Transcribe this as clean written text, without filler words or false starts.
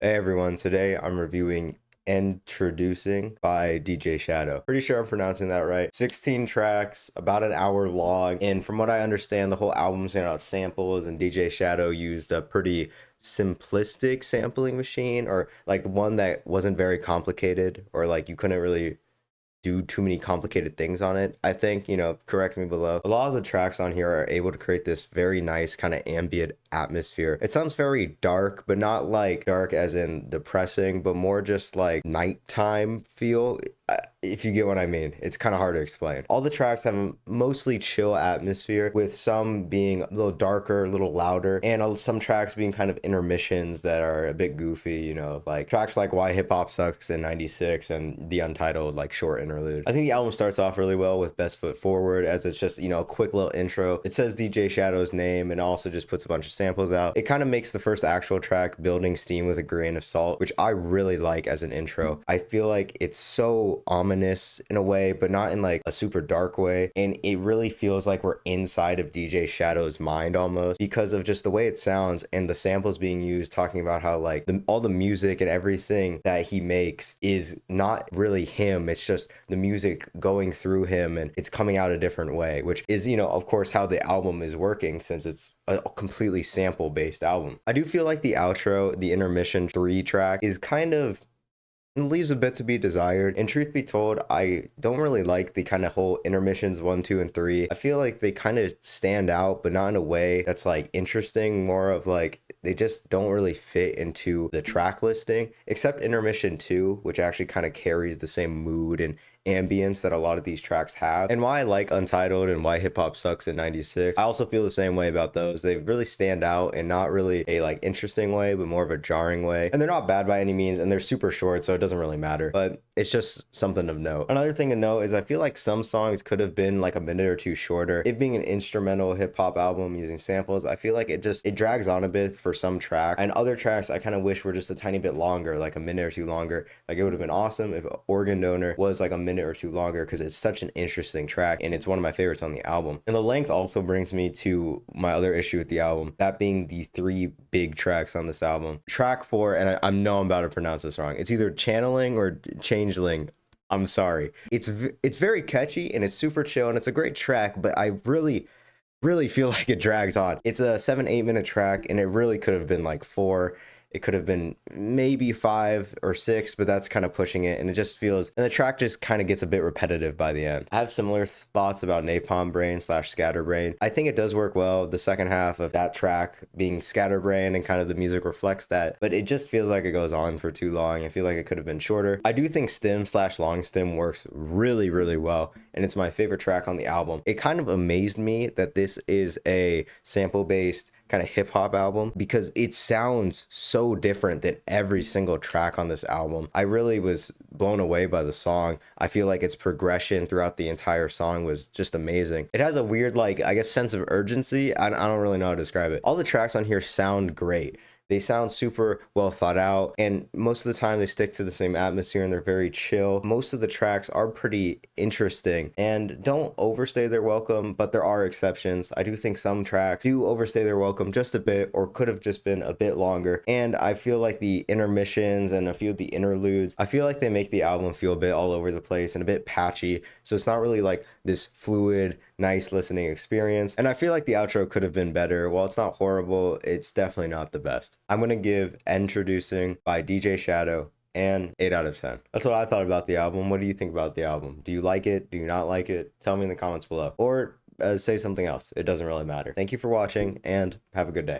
Hey everyone, today I'm reviewing Endtroducing by DJ Shadow. Pretty sure I'm pronouncing that right. 16 tracks, about an hour long, and from what I understand, the whole album's made out of samples, and DJ Shadow used a pretty simplistic sampling machine, or like one that wasn't very complicated, or like you couldn't really do too many complicated things on it. I think, correct me below. A lot of the tracks on here are able to create this very nice kind of ambient atmosphere. It sounds very dark, but not like dark as in depressing, but more just like nighttime feel. If you get what I mean, it's kind of hard to explain. All the tracks have a mostly chill atmosphere, with some being a little darker, a little louder, and some tracks being kind of intermissions that are a bit goofy, like tracks like Why Hip Hop Sucks in 96 and the untitled like short interlude. I think the album starts off really well with Best Foot Forward, as it's just, a quick little intro. It says DJ Shadow's name and also just puts a bunch of samples out. It kind of makes the first actual track, Building Steam with a Grain of Salt, which I really like as an intro. I feel like it's so ominous in a way, but not in like a super dark way, and it really feels like we're inside of DJ Shadow's mind almost, because of just the way it sounds and the samples being used, talking about how like all the music and everything that he makes is not really him. It's just the music going through him and it's coming out a different way, which is, of course, how the album is working, since it's a completely sample based album. I do feel like the outro, the intermission 3 track, is kind of leaves a bit to be desired. And truth be told, I don't really like the kind of whole intermissions 1, 2, and 3. I feel like they kind of stand out, but not in a way that's like interesting. More of like they just don't really fit into the track listing, except intermission 2, which actually kind of carries the same mood and ambience that a lot of these tracks have. And why I like Untitled and Why Hip Hop Sucks in 96, I also feel the same way about those. They really stand out in not really a like interesting way, but more of a jarring way. And they're not bad by any means, and they're super short, so it doesn't really matter, but it's just something of note. Another thing to note is I feel like some songs could have been like a minute or two shorter. It being an instrumental hip hop album using samples, I feel like it drags on a bit for some tracks, and other tracks I kind of wish were just a tiny bit longer, like a minute or two longer. Like it would have been awesome if Organ Donor was like a minute or two longer, because it's such an interesting track and it's one of my favorites on the album. And the length also brings me to my other issue with the album, that being the 3 big tracks on this album. Track 4, and I know I'm about to pronounce this wrong, it's either Channeling or Changeling. I'm sorry. It's very catchy and it's super chill and it's a great track, but I really feel like it drags on. It's a 7-8 minute track, and it really could have been like 4. It could have been maybe 5 or 6, but that's kind of pushing it. And it just feels, and the track just kind of gets a bit repetitive by the end. I have similar thoughts about Napalm Brain / Scatterbrain. I think it does work well, the second half of that track being Scatterbrain, and kind of the music reflects that, but it just feels like it goes on for too long. I feel like it could have been shorter. I do think Stim / Long Stim works really, really well, and it's my favorite track on the album. It kind of amazed me that this is a sample-based kind of hip-hop album, because it sounds so different than every single track on this album. I really was blown away by the song. I feel like its progression throughout the entire song was just amazing. It has a weird, like, I guess, sense of urgency. I don't really know how to describe it. All the tracks on here sound great. They sound super well thought out, and most of the time they stick to the same atmosphere and they're very chill. Most of the tracks are pretty interesting and don't overstay their welcome, but there are exceptions. I do think some tracks do overstay their welcome just a bit, or could have just been a bit longer. And I feel like the intermissions and a few of the interludes, I feel like they make the album feel a bit all over the place and a bit patchy. So it's not really like this fluid, nice listening experience. And I feel like the outro could have been better. While it's not horrible, it's definitely not the best. I'm gonna give Endtroducing by DJ Shadow an 8 out of 10. That's what I thought about the album. What do you think about the album? Do you like it? Do you not like it? Tell me in the comments below. Or say something else. It doesn't really matter. Thank you for watching, and have a good day.